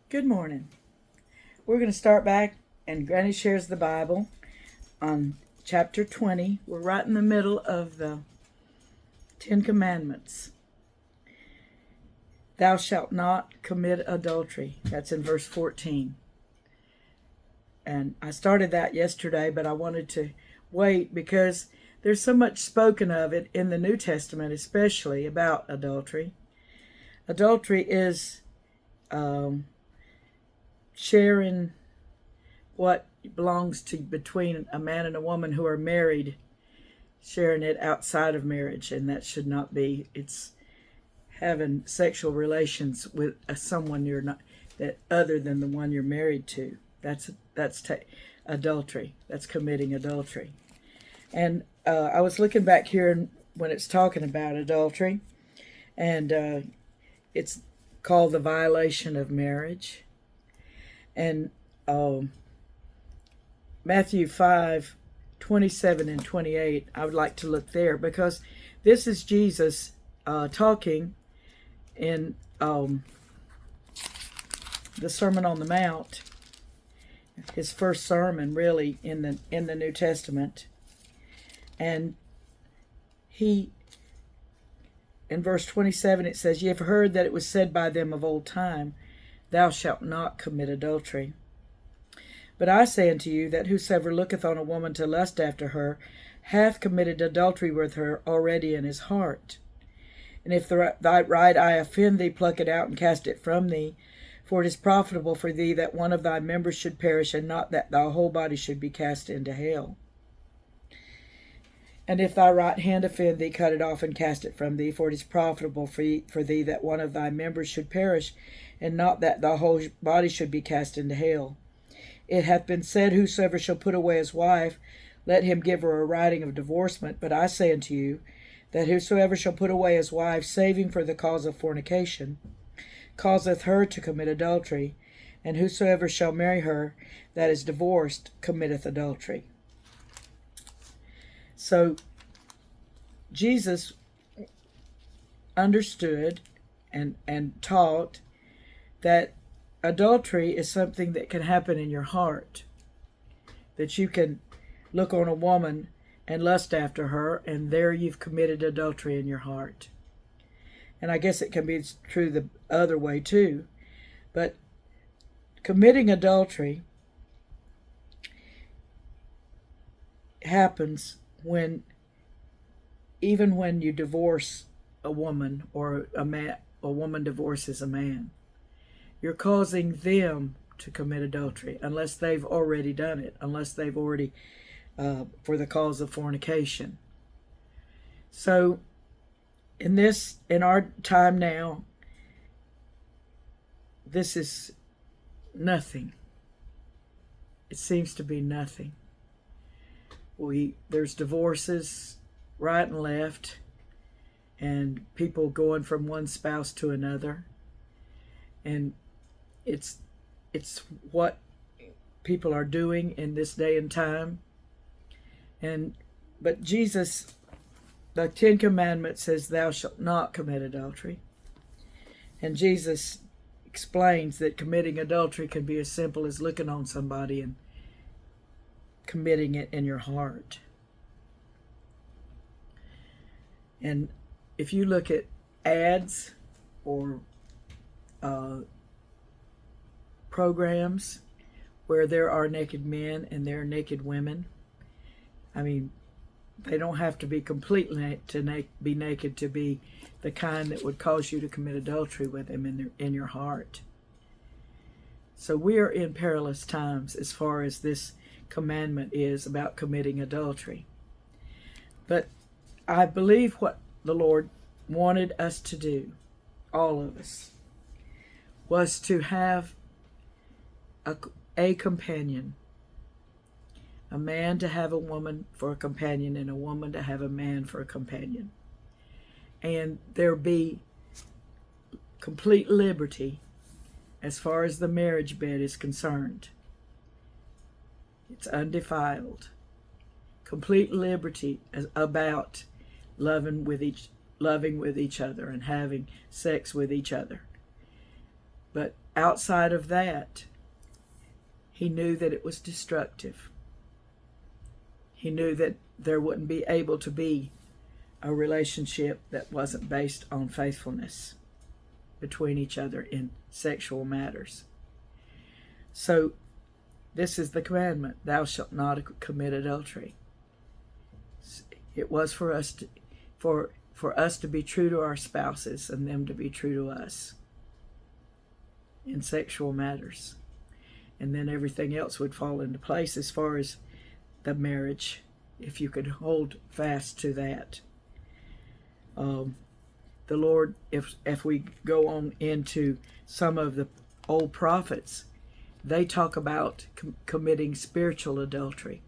Good morning. We're going to start back, and Granny shares the Bible on chapter 20. We're right in the middle of the Ten Commandments. Thou shalt not commit adultery. That's in verse 14. And I started that yesterday, but I wanted to wait because there's so much spoken of it in the New Testament, especially about adultery. Adultery is sharing what belongs to between a man and a woman who are married, sharing it outside of marriage, and that should not be. It's having sexual relations with someone you're not, that other than the one you're married to. That's adultery. That's committing adultery. And I was looking back here when it's talking about adultery, and it's called the violation of marriage. And Matthew 5:27 and 28, I would like to look there because this is Jesus talking in the Sermon on the Mount, his first sermon really in the New Testament. And he, in verse 27, it says, "Ye have heard that it was said by them of old time, Thou shalt not commit adultery. But I say unto you that whosoever looketh on a woman to lust after her hath committed adultery with her already in his heart. And if thy right eye offend thee, pluck it out and cast it from thee. For it is profitable for thee that one of thy members should perish, and not that thy whole body should be cast into hell. And if thy right hand offend thee, cut it off and cast it from thee. For it is profitable for thee that one of thy members should perish, and not that thy whole body should be cast into hell. It hath been said, Whosoever shall put away his wife, let him give her a writing of divorcement. But I say unto you, that whosoever shall put away his wife, saving for the cause of fornication, causeth her to commit adultery. And whosoever shall marry her that is divorced committeth adultery." So Jesus understood and taught that adultery is something that can happen in your heart, that you can look on a woman and lust after her, and there you've committed adultery in your heart. And I guess it can be true the other way too. But committing adultery happens even when you divorce a woman, or a woman divorces a man. You're causing them to commit adultery unless they've already done it, unless they've already for the cause of fornication. So in our time now, this is nothing. It seems to be nothing. There's divorces right and left, and people going from one spouse to another, and it's what people are doing in this day and time. But Jesus, the Ten Commandments says, "Thou shalt not commit adultery," and Jesus explains that committing adultery can be as simple as looking on somebody and committing it in your heart. And if you look at ads or programs where there are naked men and there are naked women, I mean, they don't have to be completely be naked to be the kind that would cause you to commit adultery with them in your heart. So we are in perilous times as far as this commandment is about committing adultery. But I believe what the Lord wanted us to do, all of us, was to have a companion. A man to have a woman for a companion, and a woman to have a man for a companion. And there be complete liberty as far as the marriage bed is concerned. It's undefiled. Complete liberty about loving with each other and having sex with each other. But outside of that, he knew that it was destructive. He knew that there wouldn't be able to be a relationship that wasn't based on faithfulness between each other in sexual matters. So this is the commandment: thou shalt not commit adultery. It was for us to be true to our spouses and them to be true to us in sexual matters. And then everything else would fall into place as far as the marriage, if you could hold fast to that. The Lord, if we go on into some of the old prophets, they talk about committing spiritual adultery.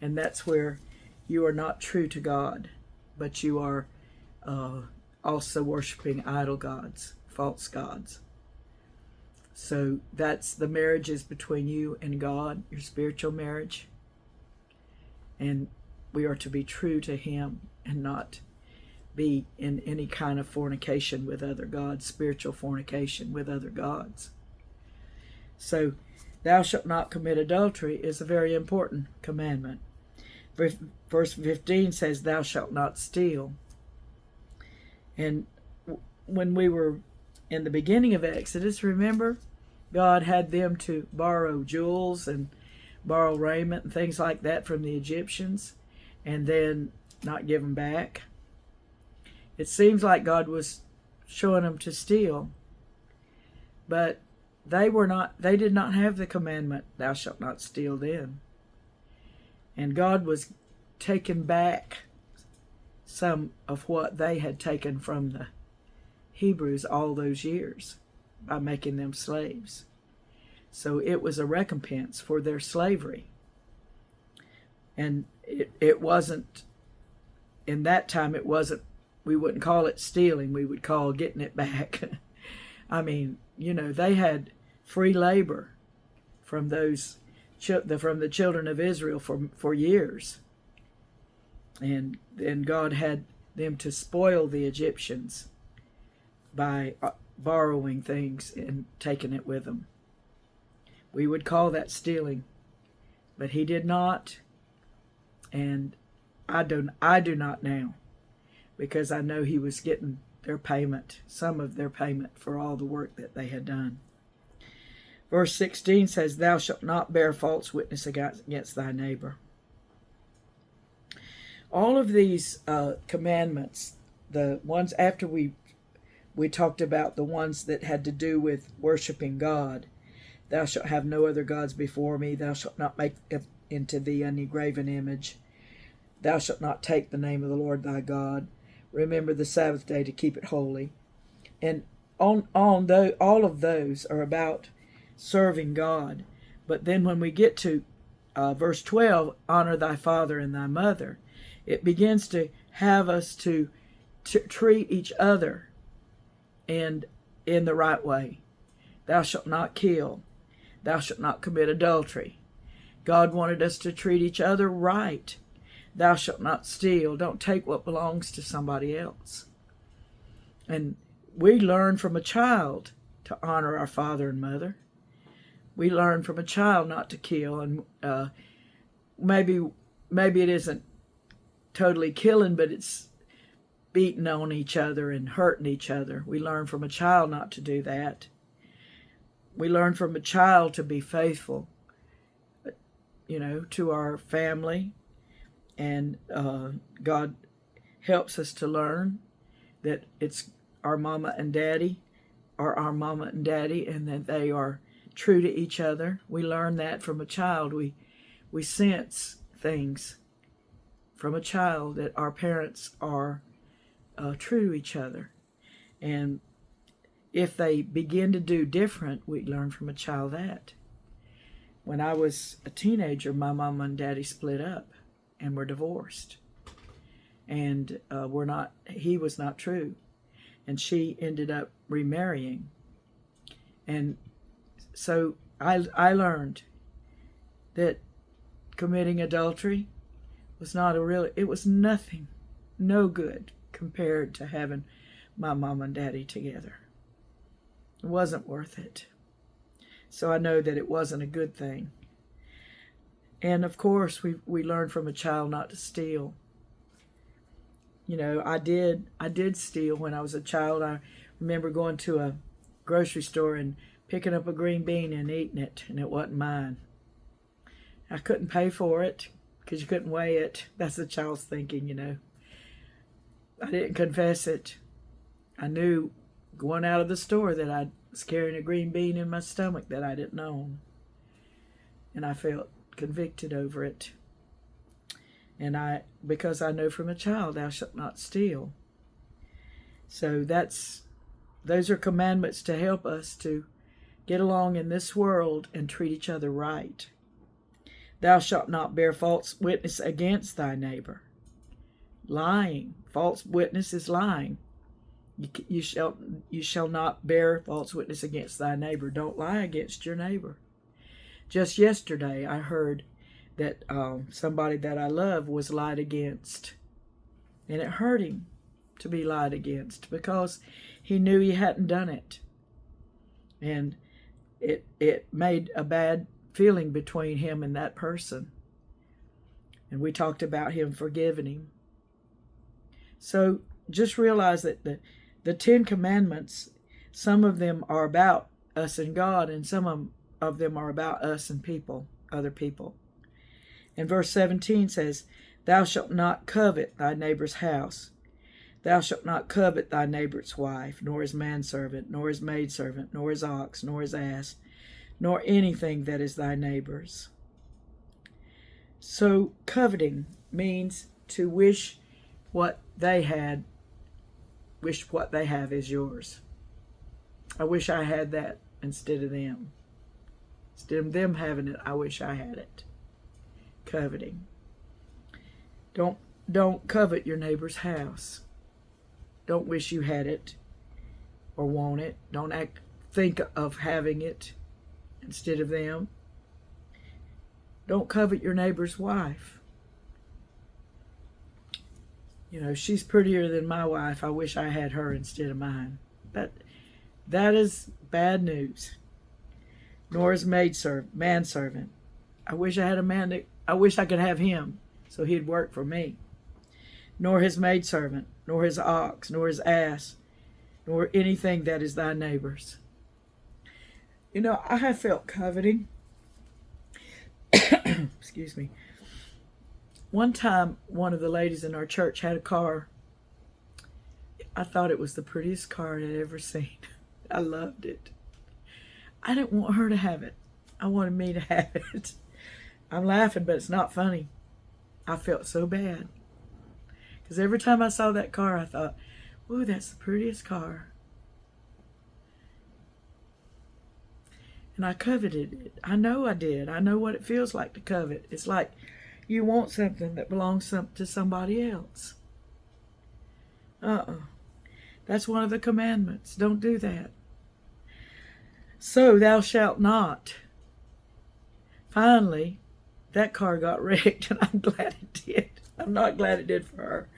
And that's where you are not true to God, but you are also worshiping idol gods, false gods. So that's the marriages between you and God, your spiritual marriage. And we are to be true to Him and not be in any kind of fornication with other gods, spiritual fornication with other gods. So, thou shalt not commit adultery is a very important commandment. Verse 15 says, thou shalt not steal. And when we were in the beginning of Exodus, remember, God had them to borrow jewels and borrow raiment and things like that from the Egyptians and then not give them back. It seems like God was showing them to steal, but they did not have the commandment, thou shalt not steal then. And God was taking back some of what they had taken from the Hebrews all those years by making them slaves. So it was a recompense for their slavery. And it wasn't, in that time it wasn't, we wouldn't call it stealing, we would call getting it back. I mean, they had free labor from from the children of Israel for years. And then God had them to spoil the Egyptians by borrowing things and taking it with them. We would call that stealing, but He did not, and I do not now, because I know He was getting their payment, some of their payment for all the work that they had done. Verse 16 says, thou shalt not bear false witness against thy neighbor. All of these commandments, the ones after we talked about the ones that had to do with worshiping God, thou shalt have no other gods before me, thou shalt not make into thee any graven image, thou shalt not take the name of the Lord thy God, remember the Sabbath day to keep it holy. And all of those are about serving God. But then when we get to verse 12, honor thy father and thy mother, it begins to have us to treat each other in the right way. Thou shalt not kill. Thou shalt not commit adultery. God wanted us to treat each other right. Thou shalt not steal. Don't take what belongs to somebody else. And we learn from a child to honor our father and mother. We learn from a child not to kill. And maybe it isn't totally killing, but it's beating on each other and hurting each other. We learn from a child not to do that. We learn from a child to be faithful, to our family. And God helps us to learn that it's our mama and daddy are our mama and daddy, and that they are true to each other. We learn that from a child. We sense things from a child that our parents are true to each other. And if they begin to do different, we learn from a child that. When I was a teenager, my mama and daddy split up and were divorced. And he was not true. And she ended up remarrying. And so I learned that committing adultery was it was nothing, no good compared to having my mom and daddy together. It wasn't worth it. So I know that it wasn't a good thing. And of course, we learned from a child not to steal. You know, I did steal when I was a child. I remember going to a grocery store and picking up a green bean and eating it, and it wasn't mine. I couldn't pay for it because you couldn't weigh it. That's the child's thinking, you know. I didn't confess it. I knew going out of the store that I was carrying a green bean in my stomach that I didn't own. And I felt convicted over it. And because I know from a child, thou shalt not steal. So those are commandments to help us to get along in this world and treat each other right. Thou shalt not bear false witness against thy neighbor. Lying. False witness is lying. You shall not bear false witness against thy neighbor. Don't lie against your neighbor. Just yesterday, I heard that somebody that I love was lied against. And it hurt him to be lied against because he knew he hadn't done it. And it made a bad feeling between him and that person. And we talked about him forgiving him. So just realize that the 10 Commandments, some of them are about us and God, and some of them are about us and people, other people. And verse 17 says, thou shalt not covet thy neighbor's house. Thou shalt not covet thy neighbor's wife, nor his manservant, nor his maidservant, nor his ox, nor his ass, nor anything that is thy neighbor's. So coveting means to wish what they had, wish what they have is yours. I wish I had that instead of them. Instead of them having it, I wish I had it. Coveting. Don't covet your neighbor's house. Don't wish you had it or want it. Don't think of having it instead of them. Don't covet your neighbor's wife. You know, she's prettier than my wife. I wish I had her instead of mine. That is bad news. Nor his manservant. I wish I had a man I wish I could have him so he'd work for me. Nor his maidservant, nor his ox, nor his ass, nor anything that is thy neighbor's. You know, I have felt coveting. Excuse me. One time, one of the ladies in our church had a car. I thought it was the prettiest car I'd ever seen. I loved it. I didn't want her to have it. I wanted me to have it. I'm laughing, but it's not funny. I felt so bad. Because every time I saw that car, I thought, ooh, that's the prettiest car. And I coveted it. I know I did. I know what it feels like to covet. It's like you want something that belongs to somebody else. That's one of the commandments. Don't do that. So thou shalt not. Finally, that car got wrecked, and I'm glad it did. I'm not glad it did for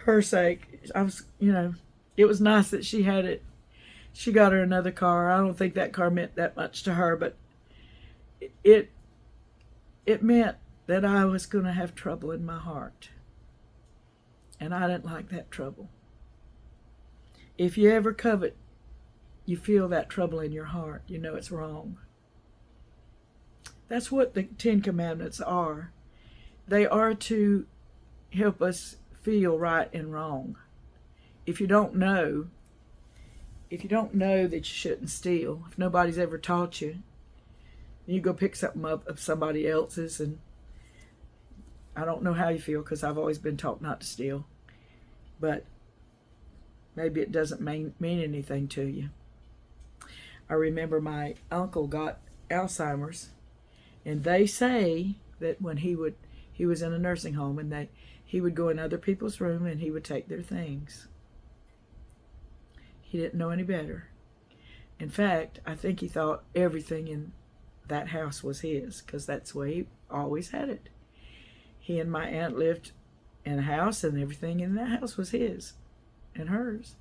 her sake. It was nice that she had it. She got her another car. I don't think that car meant that much to her, but it meant that I was going to have trouble in my heart. And I didn't like that trouble. If you ever covet, you feel that trouble in your heart. You know it's wrong. That's what the 10 Commandments are. They are to help us feel right and wrong. If you don't know that you shouldn't steal, if nobody's ever taught you, you go pick something up of somebody else's, and I don't know how you feel because I've always been taught not to steal, but maybe it doesn't mean anything to you. I remember my uncle got Alzheimer's, and they say that when he was in a nursing home, and he would go in other people's room and he would take their things. He didn't know any better. In fact, I think he thought everything in that house was his, because that's the way he always had it. He and my aunt lived in a house, and everything in that house was his and hers.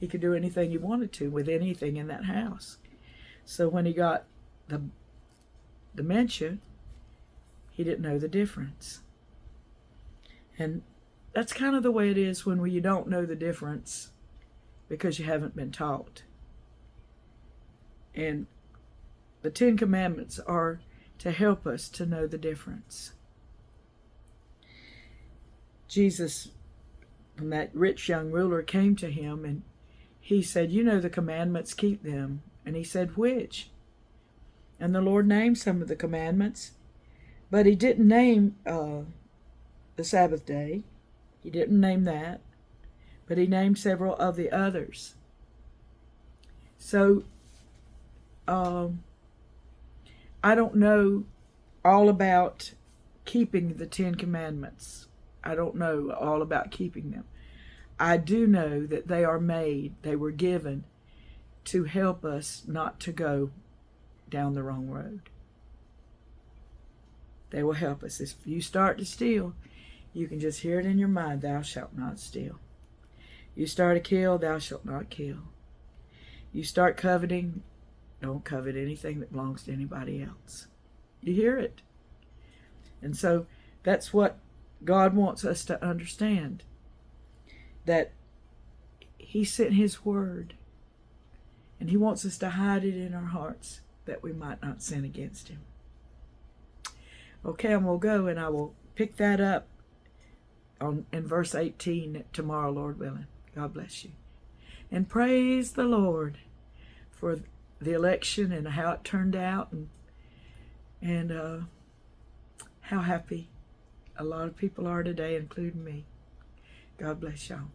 He could do anything he wanted to with anything in that house. So when he got the dementia, he didn't know the difference. And that's kind of the way it is when you don't know the difference because you haven't been taught. And the Ten Commandments are to help us to know the difference. Jesus, when that rich young ruler came to him and he said, "You know the commandments, keep them." And he said, "Which?" And the Lord named some of the commandments, but he didn't name the Sabbath day. He didn't name that, but he named several of the others. So I don't know all about keeping the Ten Commandments. I don't know all about keeping them. I do know that they were given to help us not to go down the wrong road. They will help us. If you start to steal, you can just hear it in your mind, "Thou shalt not steal." You start to kill, "Thou shalt not kill." You start coveting, don't covet anything that belongs to anybody else. You hear it. And so that's what God wants us to understand, that he sent his word, and he wants us to hide it in our hearts that we might not sin against him. Okay, and we'll go and I will pick that up in verse 18 tomorrow, Lord willing. God bless you. And praise the Lord for the election and how it turned out, and how happy a lot of people are today, including me. God bless y'all.